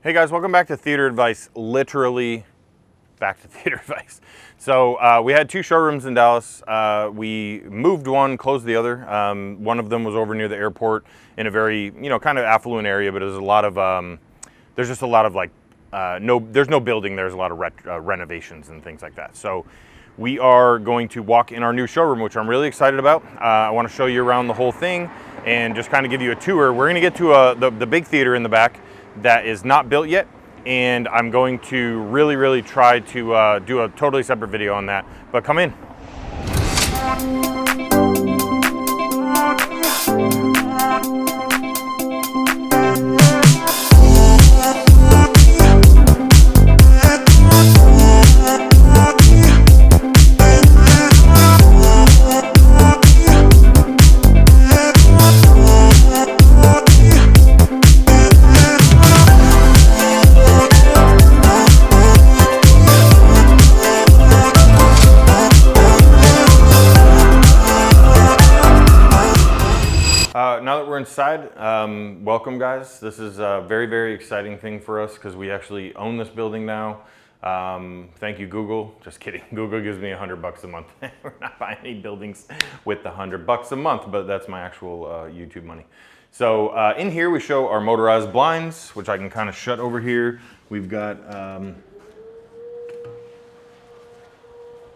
Hey guys, welcome back to Theater Advice, literally back to Theater Advice. So we had two showrooms in Dallas. We moved one, closed the other. One of them was over near the airport in a very, kind of affluent area, but there's a lot of, there's just a lot of there's no building, there's a lot of renovations and things like that. So we are going to walk in our new showroom, which I'm really excited about. I want to show you around the whole thing and just kind of give you a tour. We're going to get to the big theater in the back that is not built yet, and I'm going to really try to do a totally separate video on that, but come in. Now that we're inside, welcome guys. This is a very exciting thing for us because we actually own this building now. Thank you, Google. Just kidding. Google gives me $100 a month. We're not buying any buildings with the $100 a month, but that's my actual YouTube money. So in here we show our motorized blinds, which I can kind of shut over here. We've got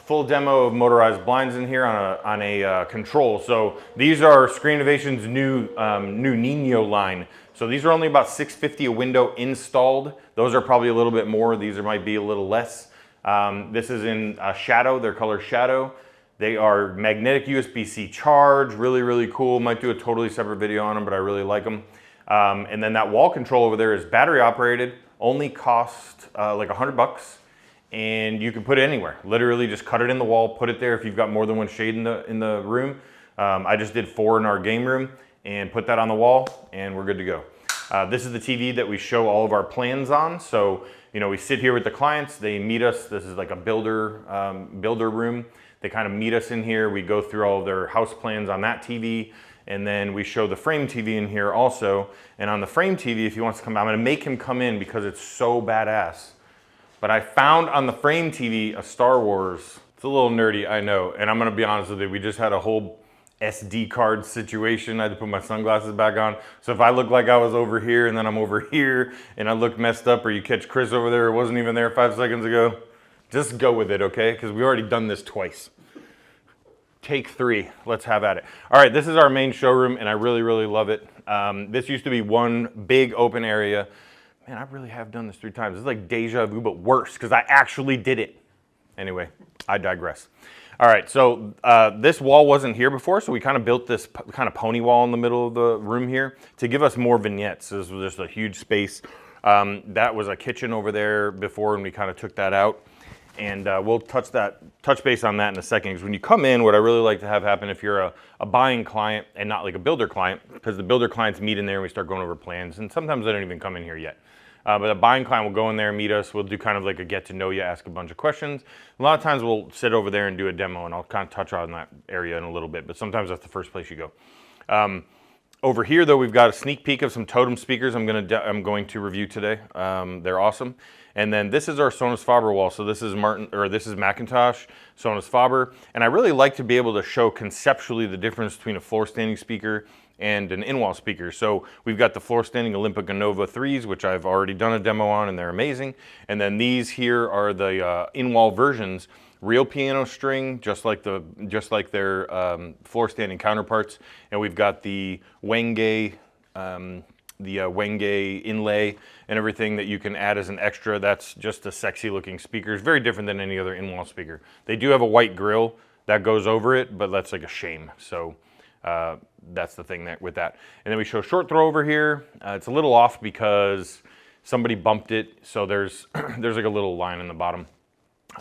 full demo of motorized blinds in here on a control. So these are Screen Innovation's new Nino line. So these are only about $650 a window installed. Those are probably a little bit more. These might be a little less. This is in shadow, their color shadow. They are magnetic USB-C charge, really cool. Might do a totally separate video on them, but I really like them. And then that wall control over there is battery operated, only cost like $100. And you can put it anywhere. Literally just cut it in the wall, put it there if you've got more than one shade in the room. I just did 4 in our game room and put that on the wall and we're good to go. This is the TV that we show all of our plans on. So, we sit here with the clients, they meet us. This is like a builder room. They kind of meet us in here. We go through all of their house plans on that TV. And then we show the frame TV in here also. And on the frame TV, if he wants to come, I'm gonna make him come in because it's so badass. But I found on the frame TV a Star Wars. It's a little nerdy, I know. And I'm gonna be honest with you, we just had a whole SD card situation. I had to put my sunglasses back on. So if I look like I was over here and then I'm over here and I look messed up, or you catch Chris over there who wasn't even there 5 seconds ago, just go with it, okay? Because we already done this twice. Take 3, let's have at it. All right, this is our main showroom and I really love it. This used to be one big open area. Man, I really have done this 3 times. This is like deja vu, but worse, because I actually did it. Anyway, I digress. All right, so this wall wasn't here before, so we kind of built this kind of pony wall in the middle of the room here to give us more vignettes. This was just a huge space. That was a kitchen over there before, and we kind of took that out. And we'll touch base on that in a second, because when you come in, what I really like to have happen if you're a buying client and not like a builder client, because the builder clients meet in there and we start going over plans, and sometimes they don't even come in here yet. But a buying client will go in there, meet us. We'll do kind of like a get to know you, ask a bunch of questions. A lot of times we'll sit over there and do a demo, and I'll kind of touch on that area in a little bit, but sometimes that's the first place you go. Over here though, we've got a sneak peek of some totem speakers I'm going to review today. They're awesome. And then this is our Sonus Faber wall. So this is this is Macintosh, Sonus Faber. And I really like to be able to show conceptually the difference between a floor standing speaker and an in-wall speaker. So we've got the floor standing Olympic Nova 3s, which I've already done a demo on and they're amazing. And then these here are the in-wall versions, real piano string, just like their floor standing counterparts. And we've got the Wenge inlay and everything that you can add as an extra. That's just a sexy looking speaker. It's very different than any other in-wall speaker. They do have a white grill that goes over it, but that's like a shame. So that's the thing with that. And then we show short throw over here. It's a little off because somebody bumped it. So there's like a little line in the bottom,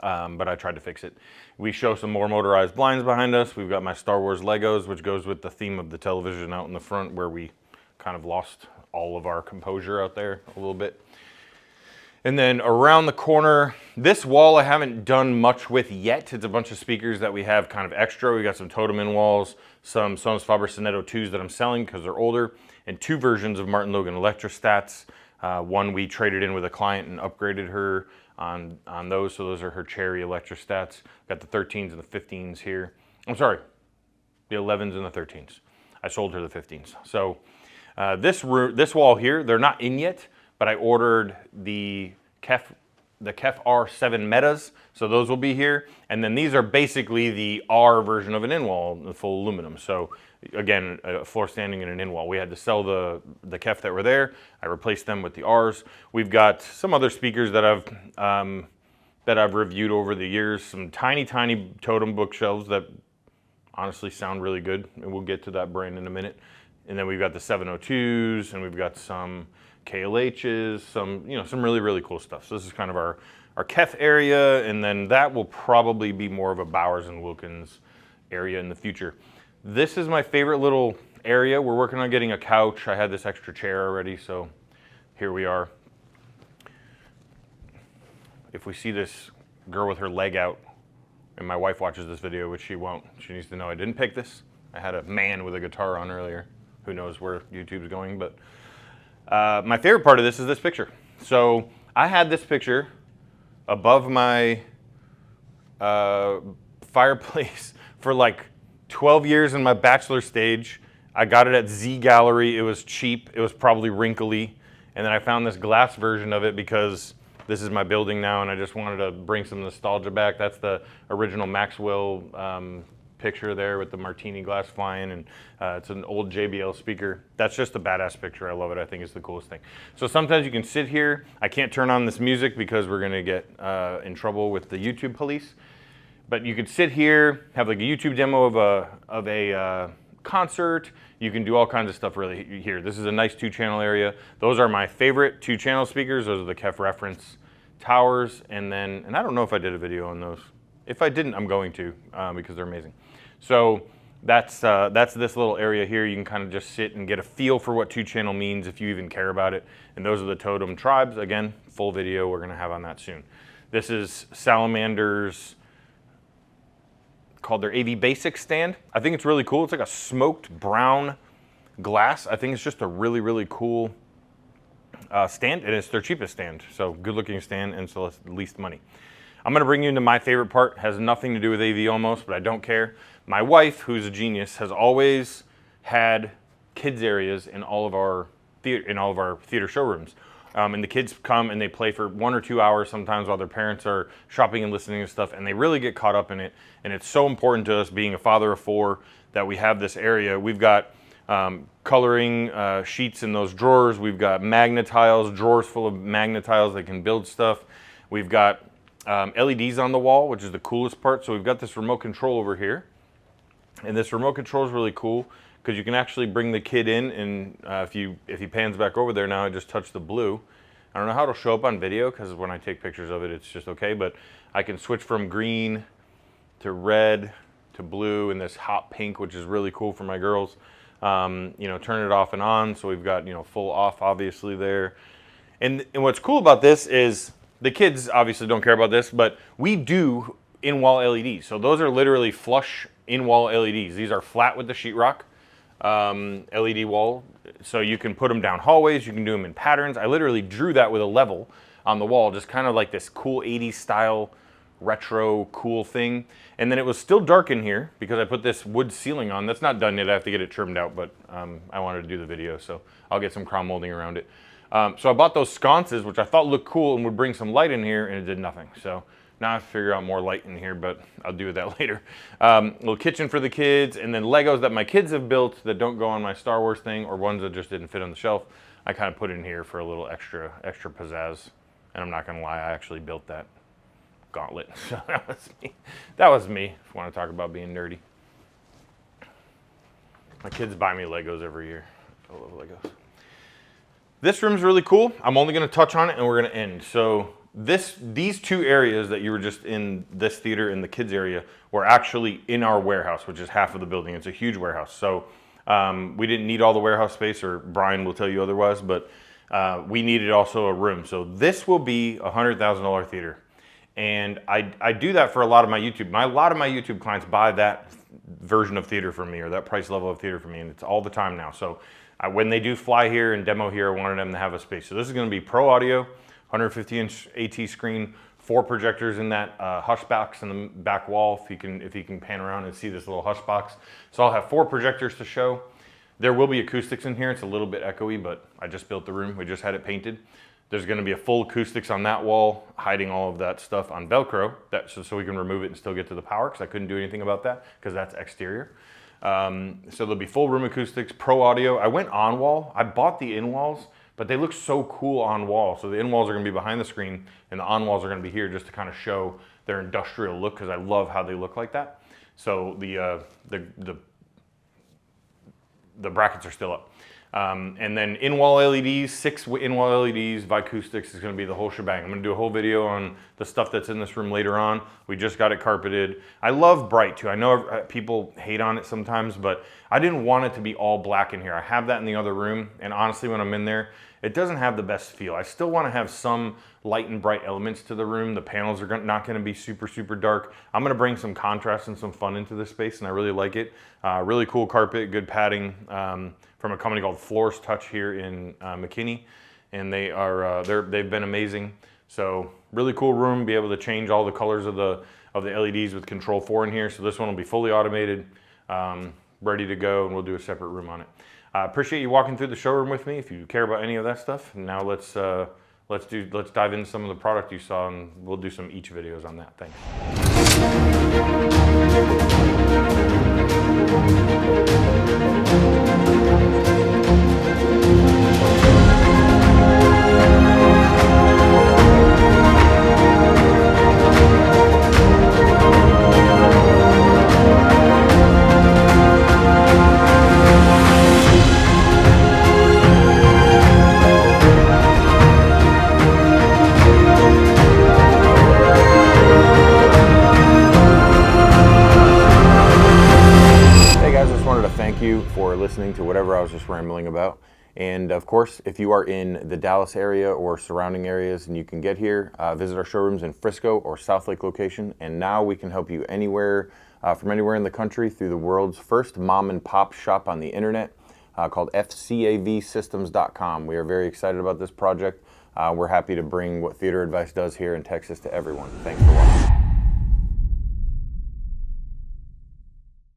but I tried to fix it. We show some more motorized blinds behind us. We've got my Star Wars Legos, which goes with the theme of the television out in the front, where we kind of lost all of our composure out there a little bit. And then around the corner, this wall I haven't done much with yet. It's a bunch of speakers that we have kind of extra. We got some totem in walls, some Sonus Faber Sonetto 2s that I'm selling because they're older, and 2 versions of Martin Logan Electrostats. One we traded in with a client and upgraded her on those. So those are her cherry electrostats. Got the 13s and the 15s here. I'm sorry, the 11s and the 13s. I sold her the 15s. So this wall here, they're not in yet, but I ordered the Kef R7 Metas, so those will be here. And then these are basically the R version of an in-wall, the full aluminum. So again, a floor standing and an in-wall. We had to sell the Kef that were there. I replaced them with the Rs. We've got some other speakers that I've reviewed over the years. Some tiny totem bookshelves that honestly sound really good, and we'll get to that brand in a minute. And then we've got the 702s, and we've got some KLHs, some really cool stuff. So this is kind of our Kef area, and then that will probably be more of a Bowers and Wilkins area in the future. This is my favorite little area. We're working on getting a couch. I had this extra chair already, so here we are. If we see this girl with her leg out, and my wife watches this video, which she won't, she needs to know I didn't pick this. I had a man with a guitar on earlier. Who knows where YouTube's going, but my favorite part of this is this picture. So I had this picture above my fireplace for like 12 years in my bachelor stage. I got it at Z Gallery. It was cheap. It was probably wrinkly. And then I found this glass version of it because this is my building now, and I just wanted to bring some nostalgia back. That's the original Maxwell picture there with the martini glass flying, and it's an old JBL speaker. That's just a badass picture. I love it. I think it's the coolest thing. So sometimes you can sit here. I can't turn on this music because we're gonna get in trouble with the YouTube police. But you could sit here, have like a YouTube demo of a concert. You can do all kinds of stuff really here. This is a nice 2-channel area. Those are my favorite 2-channel speakers. Those are the Kef Reference towers. And I don't know if I did a video on those. If I didn't, I'm going to because they're amazing. So that's this little area here. You can kind of just sit and get a feel for what 2-channel means if you even care about it. And those are the Totem Tribes. Again, full video we're gonna have on that soon. This is Salamander's, called their AV Basic stand. I think it's really cool. It's like a smoked brown glass. I think it's just a really cool stand, and it's their cheapest stand. So good looking stand, and so it's the least money. I'm gonna bring you into my favorite part. Has nothing to do with AV almost, but I don't care. My wife, who's a genius, has always had kids areas in all of our theater showrooms. And the kids come and they play for 1 or 2 hours sometimes while their parents are shopping and listening to stuff, and they really get caught up in it. And it's so important to us, being a father of 4, that we have this area. We've got coloring sheets in those drawers. We've got magnetiles, drawers full of magnetiles that can build stuff. We've got LEDs on the wall, which is the coolest part. So we've got this remote control over here. And this remote control is really cool because you can actually bring the kid in, and if he pans back over there now, I just touch the blue. I don't know how it'll show up on video because when I take pictures of it, it's just okay, but I can switch from green to red to blue and this hot pink, which is really cool for my girls. Turn it off and on. So we've got, full off obviously there. And what's cool about this is the kids obviously don't care about this, but we do in-wall LEDs. So those are literally flush in-wall LEDs. These are flat with the sheetrock. LED wall, so you can put them down hallways, you can do them in patterns. I literally drew that with a level on the wall, just kind of like this cool 80s style retro cool thing. And then it was still dark in here because I put this wood ceiling on. That's not done yet, I have to get it trimmed out, but I wanted to do the video, so I'll get some crown molding around it. So I bought those sconces, which I thought looked cool and would bring some light in here, and it did nothing. So now I have to figure out more light in here, but I'll do that later. Little kitchen for the kids, and then Legos that my kids have built that don't go on my Star Wars thing, or ones that just didn't fit on the shelf. I kind of put in here for a little extra pizzazz. And I'm not gonna lie, I actually built that gauntlet. So that was me. That was me, if you want to talk about being nerdy. My kids buy me Legos every year. I love Legos. This room's really cool. I'm only gonna touch on it and we're gonna end. So these 2 areas that you were just in, this theater and the kids area, were actually in our warehouse, which is half of the building. It's a huge warehouse. So we didn't need all the warehouse space, or Brian will tell you otherwise, but we needed also a room. So this will be a $100,000 theater. And I do that for a lot of my YouTube. A lot of my YouTube clients buy that version of theater from me, or that price level of theater from me, and it's all the time now. So When they do fly here and demo here, I wanted them to have a space. So this is going to be Pro Audio, 150-inch AT screen, 4 projectors in that hush box in the back wall. If you can pan around and see this little hush box. So I'll have 4 projectors to show. There will be acoustics in here. It's a little bit echoey, but I just built the room. We just had it painted. There's going to be a full acoustics on that wall, hiding all of that stuff on Velcro, so we can remove it and still get to the power, because I couldn't do anything about that because that's exterior. So there'll be full room acoustics, Pro Audio. I went on wall. I bought the in walls, but they look so cool on wall. So the in walls are going to be behind the screen, and the on walls are going to be here just to kind of show their industrial look, because I love how they look like that. So the brackets are still up. And then in-wall LEDs, 6 in-wall LEDs, acoustics is going to be the whole shebang. I'm going to do a whole video on the stuff that's in this room later on. We just got it carpeted. I love bright too. I know people hate on it sometimes, but I didn't want it to be all black in here. I have that in the other room, and honestly, when I'm in there, it doesn't have the best feel. I still want to have some light and bright elements to the room. The panels are not going to be super, super dark. I'm going to bring some contrast and some fun into this space, and I really like it. Really cool carpet, good padding from a company called Floors Touch here in McKinney, and they've been amazing. So really cool room. Be able to change all the colors of the LEDs with Control 4 in here. So this one will be fully automated, ready to go, and we'll do a separate room on it. I appreciate you walking through the showroom with me. If you care about any of that stuff, now let's dive into some of the product you saw, and we'll do some each videos on that. Thanks. Thank you for listening to whatever I was just rambling about. And of course, if you are in the Dallas area or surrounding areas and you can get here, visit our showrooms in Frisco or South Lake location. And now we can help you anywhere, from anywhere in the country, through the world's first mom and pop shop on the internet called fcavsystems.com. We are very excited about this project. We're happy to bring what Theater Advice does here in Texas to everyone. Thanks for watching.